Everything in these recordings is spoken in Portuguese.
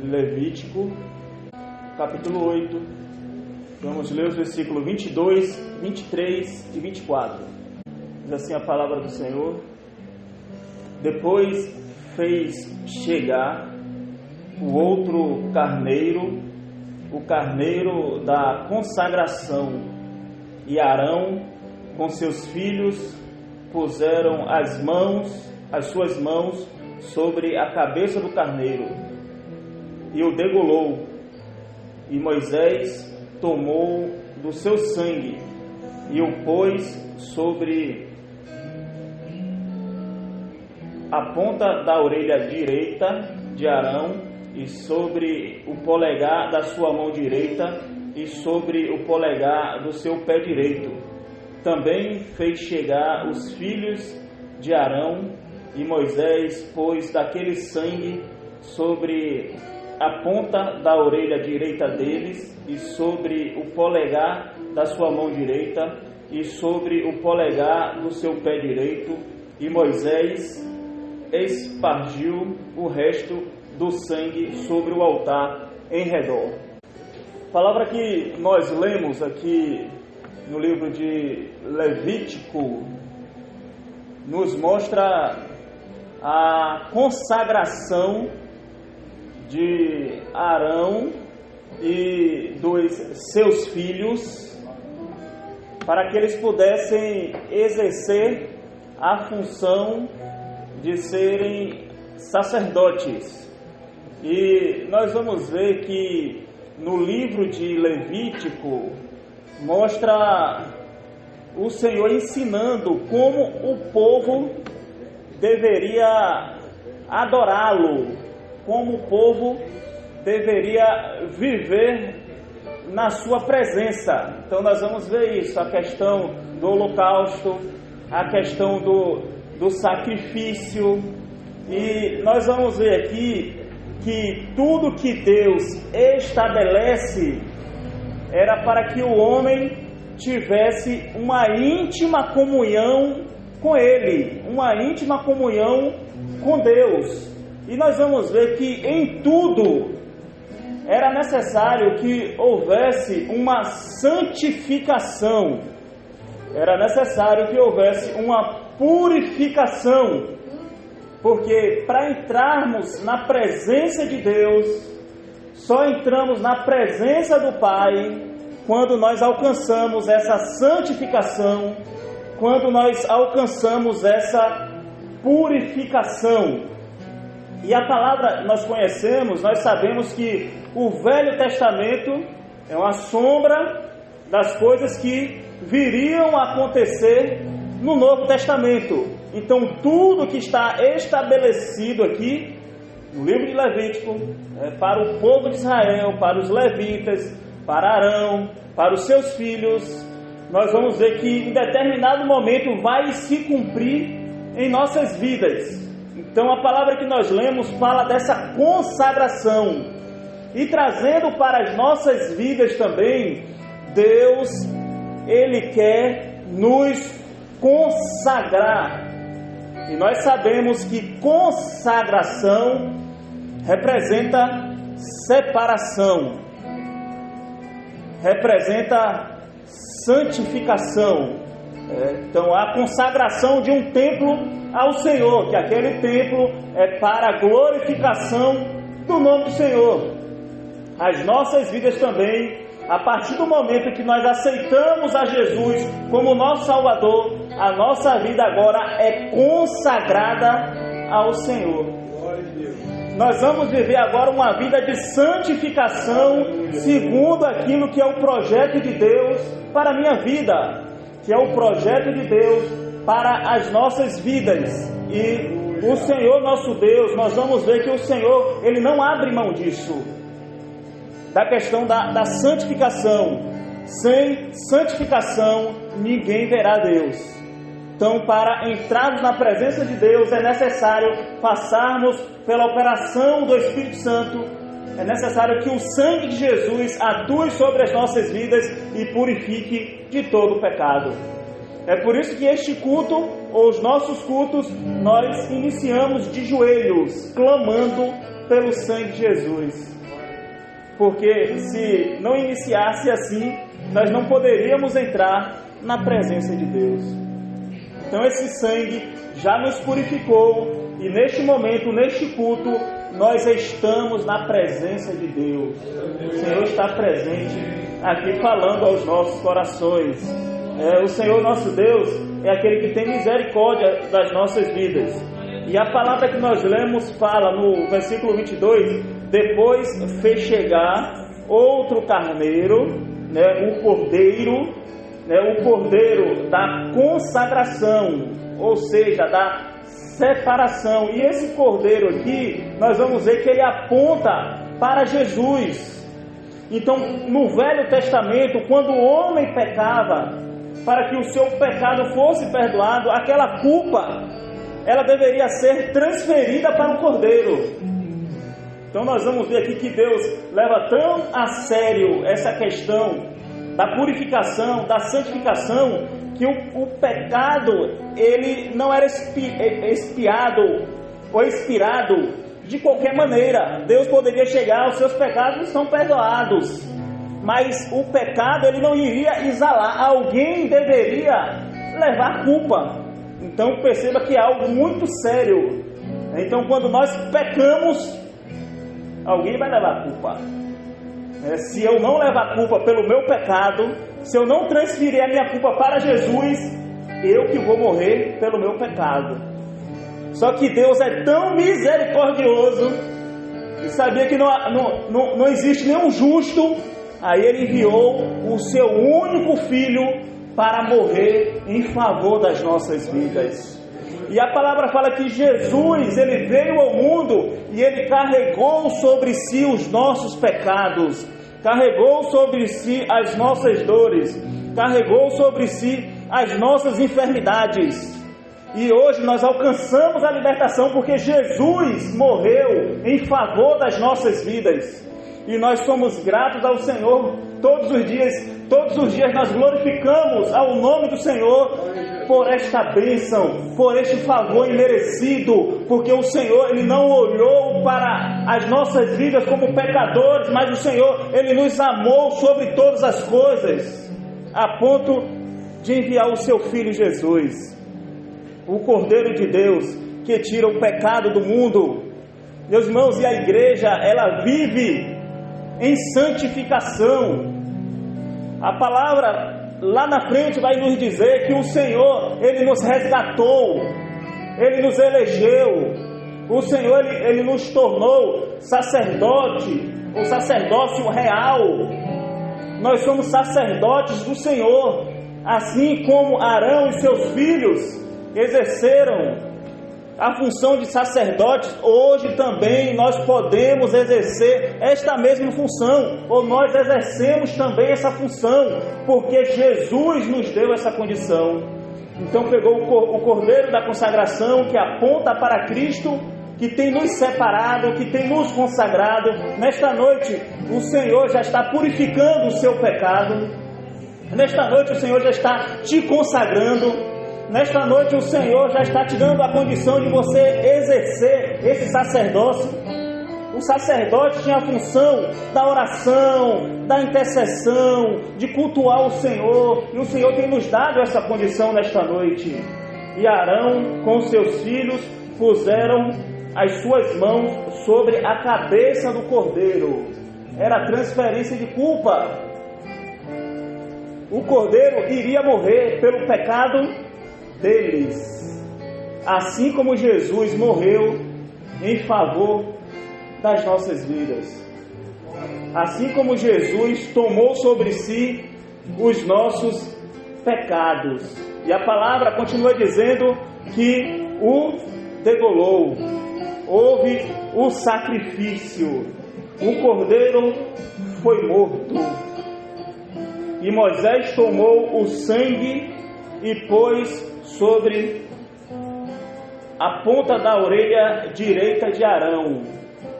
Levítico, capítulo 8. Vamos ler os versículos 22, 23 e 24. Diz assim a palavra do Senhor: Depois fez chegar o outro carneiro, o carneiro da consagração, e Arão com seus filhos puseram as suas mãos sobre a cabeça do carneiro e o degolou, e Moisés tomou do seu sangue e o pôs sobre a ponta da orelha direita de Arão e sobre o polegar da sua mão direita e sobre o polegar do seu pé direito. Também fez chegar os filhos de Arão, e Moisés pôs daquele sangue sobre a ponta da orelha direita deles e sobre o polegar da sua mão direita e sobre o polegar do seu pé direito, e Moisés espargiu o resto do sangue sobre o altar em redor. A palavra que nós lemos aqui no livro de Levítico nos mostra a consagração de Arão e dos seus filhos para que eles pudessem exercer a função de serem sacerdotes. E nós vamos ver que no livro de Levítico mostra o Senhor ensinando como o povo deveria adorá-lo, como o povo deveria viver na sua presença. Então nós vamos ver isso, a questão do holocausto, a questão do sacrifício, e nós vamos ver aqui que tudo que Deus estabelece era para que o homem tivesse uma íntima comunhão com Ele, uma íntima comunhão com Deus. E nós vamos ver que em tudo era necessário que houvesse uma santificação, era necessário que houvesse uma purificação, porque para entrarmos na presença de Deus, só entramos na presença do Pai quando nós alcançamos essa santificação, quando nós alcançamos essa purificação. E a palavra nós conhecemos, nós sabemos que o Velho Testamento é uma sombra das coisas que viriam a acontecer no Novo Testamento. Então tudo que está estabelecido aqui no livro de Levítico para o povo de Israel, para os levitas, para Arão, para os seus filhos, nós vamos ver que em determinado momento vai se cumprir em nossas vidas. Então a palavra que nós lemos fala dessa consagração, e trazendo para as nossas vidas também, Deus, Ele quer nos consagrar. E nós sabemos que consagração representa separação, representa santificação. Então a consagração de um templo ao Senhor, que aquele templo é para a glorificação do nome do Senhor. As nossas vidas também, a partir do momento que nós aceitamos a Jesus como nosso Salvador, a nossa vida agora é consagrada ao Senhor. Nós vamos viver agora uma vida de santificação segundo aquilo que é o projeto de Deus para a minha vida, que é o projeto de Deus para as nossas vidas. E o Senhor nosso Deus, nós vamos ver que o Senhor, Ele não abre mão disso, da questão da santificação. Sem santificação ninguém verá Deus. Então, para entrarmos na presença de Deus é necessário passarmos pela operação do Espírito Santo, é necessário que o sangue de Jesus atue sobre as nossas vidas e purifique de todo o pecado. É por isso que este culto, ou os nossos cultos, nós iniciamos de joelhos, clamando pelo sangue de Jesus. Porque se não iniciasse assim, nós não poderíamos entrar na presença de Deus. Então esse sangue já nos purificou e neste momento, neste culto, nós estamos na presença de Deus. O Senhor está presente aqui falando aos nossos corações. O Senhor nosso Deus é aquele que tem misericórdia das nossas vidas. E a palavra que nós lemos fala no versículo 22, depois fez chegar outro carneiro, o cordeiro da consagração, ou seja, da separação. E esse cordeiro aqui, nós vamos ver que ele aponta para Jesus. Então, no Velho Testamento, quando o homem pecava, para que o seu pecado fosse perdoado, aquela culpa, ela deveria ser transferida para o cordeiro. Então nós vamos ver aqui que Deus leva tão a sério essa questão da purificação, da santificação, que o pecado, ele não era expiado ou expirado de qualquer maneira. Deus poderia chegar, os seus pecados estão perdoados, mas o pecado, ele não iria exalar, alguém deveria levar a culpa. Então perceba que é algo muito sério. Então quando nós pecamos, alguém vai levar a culpa. Se eu não levar a culpa pelo meu pecado, se eu não transferir a minha culpa para Jesus, eu que vou morrer pelo meu pecado. Só que Deus é tão misericordioso e sabia que não existe nenhum justo. Aí Ele enviou o seu único filho para morrer em favor das nossas vidas. E a palavra fala que Jesus, Ele veio ao mundo e Ele carregou sobre si os nossos pecados, carregou sobre si as nossas dores, carregou sobre si as nossas enfermidades. E hoje nós alcançamos a libertação porque Jesus morreu em favor das nossas vidas. E nós somos gratos ao Senhor todos os dias nós glorificamos ao nome do Senhor por esta bênção, por este favor imerecido, porque o Senhor, Ele não olhou para as nossas vidas como pecadores, mas o Senhor, Ele nos amou sobre todas as coisas, a ponto de enviar o seu Filho Jesus, o Cordeiro de Deus, que tira o pecado do mundo. Meus irmãos, e a igreja, ela vive em santificação. A palavra lá na frente vai nos dizer que o Senhor, Ele nos resgatou, Ele nos elegeu, o Senhor, Ele nos tornou sacerdote, o sacerdócio real. Nós somos sacerdotes do Senhor, assim como Arão e seus filhos exerceram a função de sacerdotes. Hoje também nós podemos exercer esta mesma função, ou nós exercemos também essa função, porque Jesus nos deu essa condição. Então pegou o Cordeiro da consagração, que aponta para Cristo, que tem nos separado, que tem nos consagrado. Nesta noite o Senhor já está purificando o seu pecado, nesta noite o Senhor já está te consagrando. Nesta noite o Senhor já está te dando a condição de você exercer esse sacerdócio. O sacerdote tinha a função da oração, da intercessão, de cultuar o Senhor. E o Senhor tem nos dado essa condição nesta noite. E Arão com seus filhos puseram as suas mãos sobre a cabeça do cordeiro. Era transferência de culpa. O cordeiro iria morrer pelo pecado deles, assim como Jesus morreu em favor das nossas vidas, assim como Jesus tomou sobre si os nossos pecados. E a palavra continua dizendo que o degolou, houve o sacrifício, o cordeiro foi morto, e Moisés tomou o sangue e pôs sobre a ponta da orelha direita de Arão.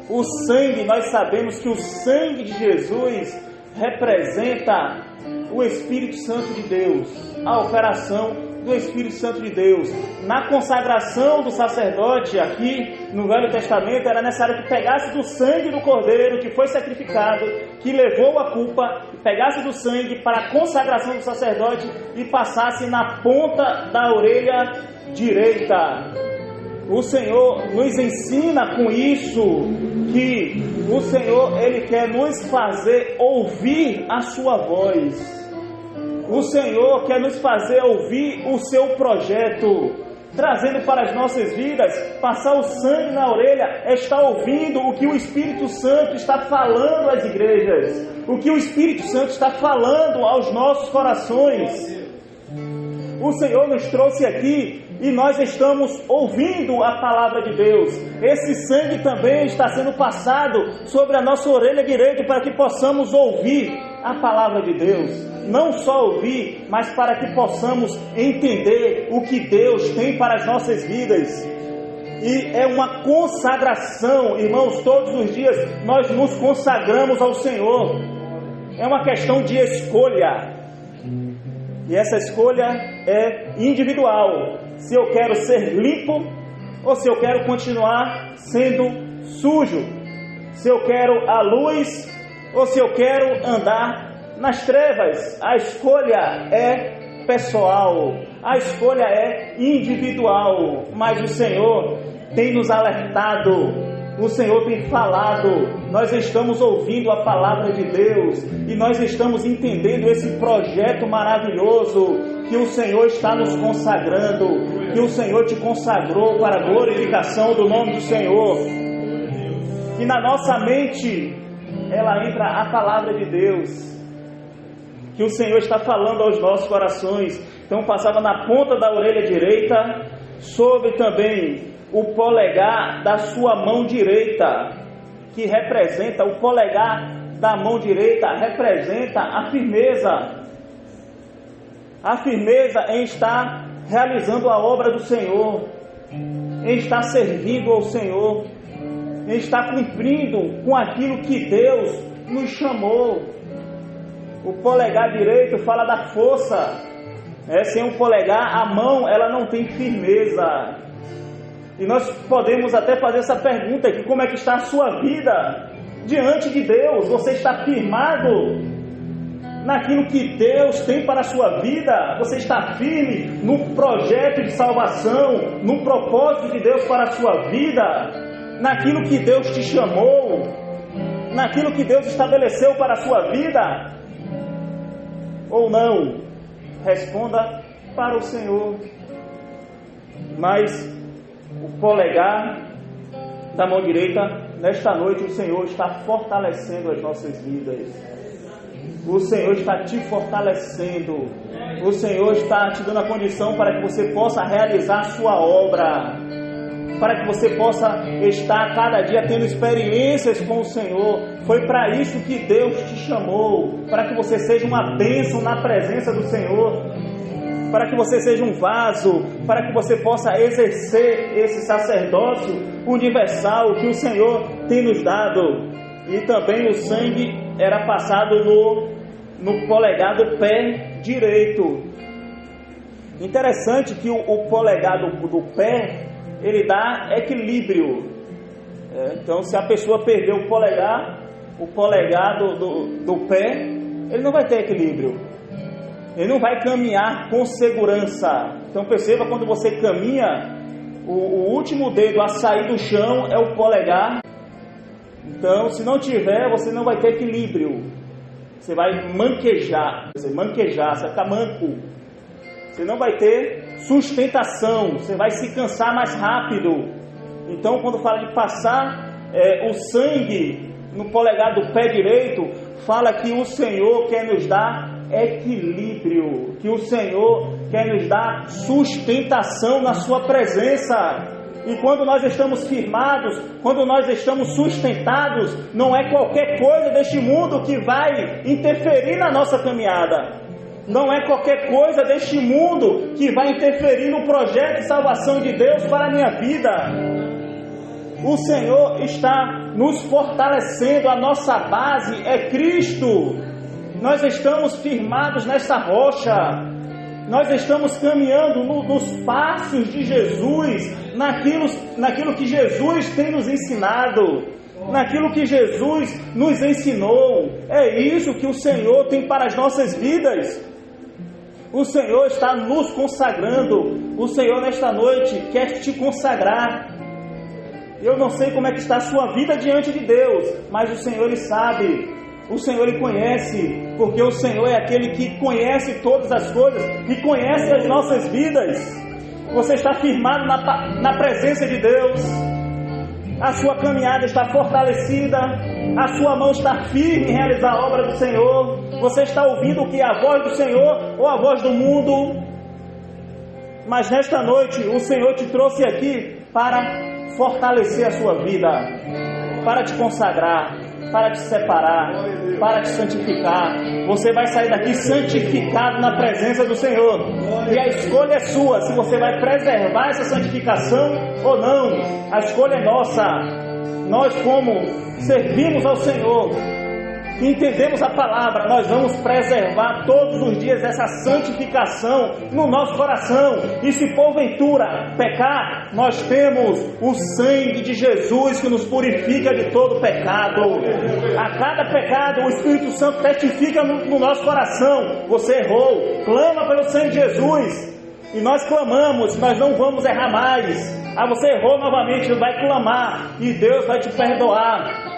O sangue, nós sabemos que o sangue de Jesus representa o Espírito Santo de Deus, a operação do Espírito Santo de Deus. Na consagração do sacerdote aqui no Velho Testamento era necessário que pegasse do sangue do cordeiro que foi sacrificado, que levou a culpa, pegasse do sangue para a consagração do sacerdote e passasse na ponta da orelha direita. O Senhor nos ensina com isso que o Senhor, Ele quer nos fazer ouvir a sua voz. O Senhor quer nos fazer ouvir o seu projeto, trazendo para as nossas vidas, passar o sangue na orelha, está ouvindo o que o Espírito Santo está falando às igrejas, o que o Espírito Santo está falando aos nossos corações. O Senhor nos trouxe aqui e nós estamos ouvindo a palavra de Deus. Esse sangue também está sendo passado sobre a nossa orelha direita para que possamos ouvir a palavra de Deus. Não só ouvir, mas para que possamos entender o que Deus tem para as nossas vidas. E é uma consagração, irmãos, todos os dias nós nos consagramos ao Senhor. É uma questão de escolha. E essa escolha é individual. Se eu quero ser limpo ou se eu quero continuar sendo sujo. Se eu quero a luz ou se eu quero andar nas trevas. A escolha é pessoal. A escolha é individual. Mas o Senhor tem nos alertado. O Senhor tem falado, nós estamos ouvindo a palavra de Deus e nós estamos entendendo esse projeto maravilhoso que o Senhor está nos consagrando, que o Senhor te consagrou para a glorificação do nome do Senhor. Que na nossa mente ela entra a palavra de Deus, que o Senhor está falando aos nossos corações. Então passava na ponta da orelha direita, sobre também o polegar da sua mão direita, que representa, o polegar da mão direita representa a firmeza em estar realizando a obra do Senhor, em estar servindo ao Senhor, em estar cumprindo com aquilo que Deus nos chamou. O polegar direito fala da força, sem o polegar a mão ela não tem firmeza. E nós podemos até fazer essa pergunta aqui: como é que está a sua vida diante de Deus? Você está firmado naquilo que Deus tem para a sua vida? Você está firme no projeto de salvação, no propósito de Deus para a sua vida? Naquilo que Deus te chamou? Naquilo que Deus estabeleceu para a sua vida? Ou não? Responda para o Senhor. Mas o polegar da mão direita, nesta noite o Senhor está fortalecendo as nossas vidas. O Senhor está te fortalecendo. O Senhor está te dando a condição para que você possa realizar a sua obra, para que você possa estar cada dia tendo experiências com o Senhor. Foi para isso que Deus te chamou, para que você seja uma bênção na presença do Senhor, para que você seja um vaso, para que você possa exercer esse sacerdócio universal que o Senhor tem nos dado. E também o sangue era passado no polegar do pé direito. Interessante que o polegar do pé, ele dá equilíbrio. Então, se a pessoa perder o polegar do pé, ele não vai ter equilíbrio. Ele não vai caminhar com segurança. Então perceba, quando você caminha, o último dedo a sair do chão é o polegar. Então, se não tiver, você não vai ter equilíbrio. Você vai manquejar, você vai ficar manco. Você não vai ter sustentação, você vai se cansar mais rápido. Então, quando fala de passar o sangue no polegar do pé direito, fala que o Senhor quer nos dar equilíbrio, que o Senhor quer nos dar sustentação na sua presença. E quando nós estamos firmados, quando nós estamos sustentados, não é qualquer coisa deste mundo que vai interferir na nossa caminhada. Não é qualquer coisa deste mundo que vai interferir no projeto de salvação de Deus para a minha vida. O Senhor está nos fortalecendo, a nossa base é Cristo. Nós estamos firmados nessa rocha. Nós estamos caminhando nos passos de Jesus, naquilo que Jesus tem nos ensinado, naquilo que Jesus nos ensinou. É isso que o Senhor tem para as nossas vidas. O Senhor está nos consagrando. O Senhor nesta noite quer te consagrar. Eu não sei como é que está a sua vida diante de Deus, mas o Senhor Ele sabe. O Senhor Ele conhece, porque o Senhor é aquele que conhece todas as coisas e conhece as nossas vidas. Você está firmado na presença de Deus. A sua caminhada está fortalecida, a sua mão está firme em realizar a obra do Senhor. Você está ouvindo o que é a voz do Senhor ou a voz do mundo? Mas nesta noite o Senhor te trouxe aqui para fortalecer a sua vida, para te consagrar, para te separar, para te santificar. Você vai sair daqui santificado na presença do Senhor. E a escolha é sua, se você vai preservar essa santificação ou não. A escolha é nossa. Nós, como servimos ao Senhor, entendemos a palavra, nós vamos preservar todos os dias essa santificação no nosso coração. E se porventura pecar, nós temos o sangue de Jesus que nos purifica de todo pecado. A cada pecado o Espírito Santo testifica no nosso coração: você errou, clama pelo sangue de Jesus. E nós clamamos, nós não vamos errar mais. Você errou novamente, vai clamar e Deus vai te perdoar.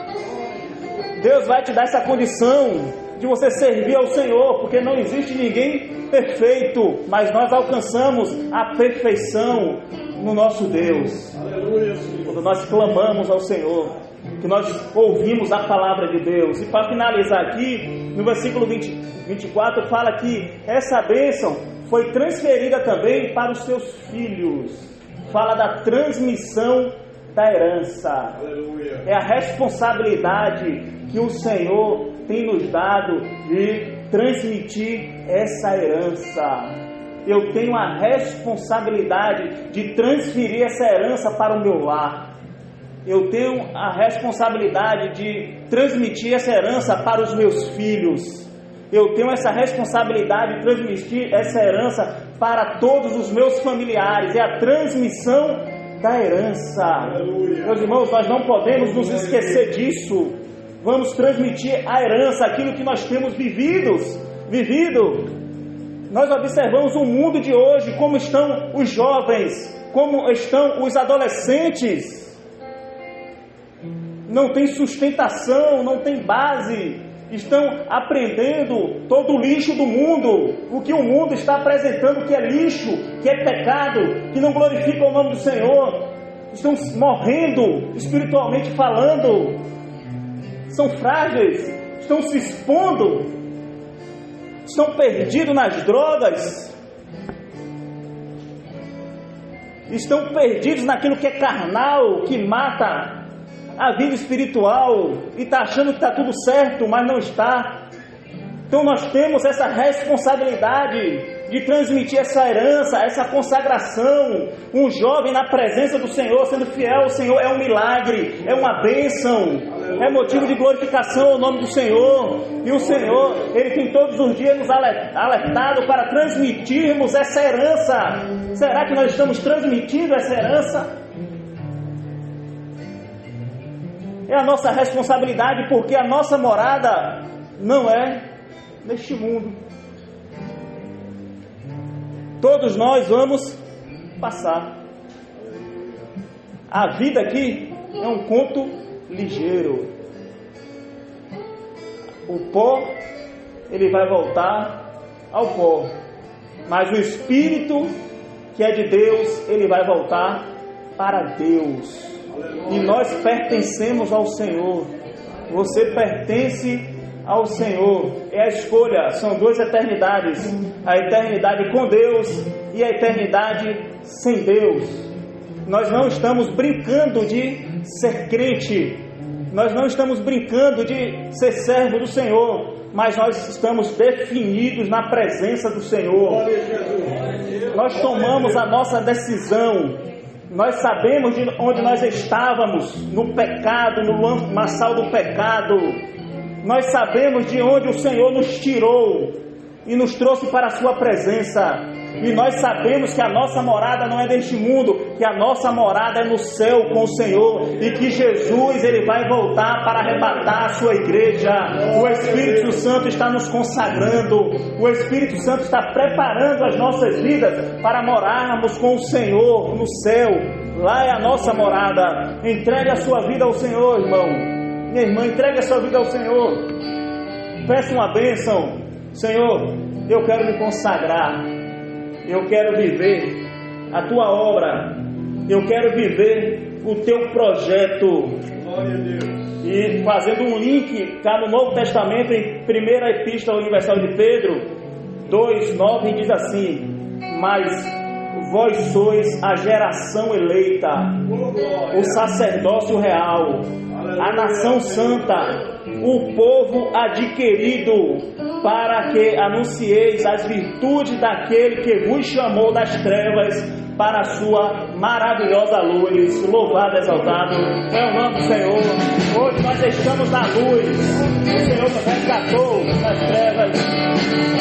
Deus vai te dar essa condição de você servir ao Senhor, porque não existe ninguém perfeito, mas nós alcançamos a perfeição no nosso Deus. Aleluia. Quando nós clamamos ao Senhor, que nós ouvimos a palavra de Deus. E para finalizar aqui, no versículo 24 fala que essa bênção foi transferida também para os seus filhos. Fala da transmissão da herança. Aleluia. É a responsabilidade que o Senhor tem nos dado de transmitir essa herança. Eu tenho a responsabilidade de transferir essa herança para o meu lar. Eu tenho a responsabilidade de transmitir essa herança para os meus filhos. Eu tenho essa responsabilidade de transmitir essa herança para todos os meus familiares. É a transmissão da herança. Aleluia. Meus irmãos, nós não podemos nos esquecer disso. Vamos transmitir a herança, aquilo que nós temos vivido. Nós observamos o mundo de hoje, como estão os jovens, como estão os adolescentes. Não tem sustentação, não tem base. Estão aprendendo todo o lixo do mundo. O que o mundo está apresentando que é lixo, que é pecado, que não glorifica o nome do Senhor. Estão morrendo espiritualmente falando. São frágeis, estão se expondo, estão perdidos nas drogas, estão perdidos naquilo que é carnal, que mata a vida espiritual, e está achando que está tudo certo, mas não está. Então nós temos essa responsabilidade de transmitir essa herança, essa consagração. Um jovem na presença do Senhor, sendo fiel ao Senhor, é um milagre, é uma bênção, é motivo de glorificação ao nome do Senhor. E o Senhor, Ele tem todos os dias nos alertado para transmitirmos essa herança. Será que nós estamos transmitindo essa herança? É a nossa responsabilidade, porque a nossa morada não é neste mundo. Todos nós vamos passar. A vida aqui é um conto ligeiro. O pó, ele vai voltar ao pó. Mas o Espírito, que é de Deus, ele vai voltar para Deus. E nós pertencemos ao Senhor. Você pertence ao Senhor. É a escolha, são duas eternidades: a eternidade com Deus e a eternidade sem Deus. Nós não estamos brincando de ser crente, nós não estamos brincando de ser servo do Senhor, mas nós estamos definidos na presença do Senhor. Nós tomamos a nossa decisão. Nós sabemos de onde nós estávamos, no pecado, no lamaçal do pecado. Nós sabemos de onde o Senhor nos tirou e nos trouxe para a sua presença. E nós sabemos que a nossa morada não é deste mundo, que a nossa morada é no céu com o Senhor, e que Jesus ele vai voltar para arrebatar a sua igreja. O Espírito Santo está nos consagrando, o Espírito Santo está preparando as nossas vidas para morarmos com o Senhor no céu. Lá é a nossa morada. Entregue a sua vida ao Senhor, irmão. Minha irmã, entregue a sua vida ao Senhor. Peça uma bênção. Senhor, eu quero me consagrar. Eu quero viver a tua obra. Eu quero viver o teu projeto. Glória a Deus. E fazendo um link, está no Novo Testamento, em 1ª Epístola Universal de Pedro 2:9, diz assim: mas vós sois a geração eleita, o sacerdócio real, a nação santa, o povo adquirido, para que anuncieis as virtudes daquele que vos chamou das trevas para a sua maravilhosa luz. Louvado, exaltado é o nome do Senhor. Hoje nós estamos na luz. O Senhor nos resgatou das trevas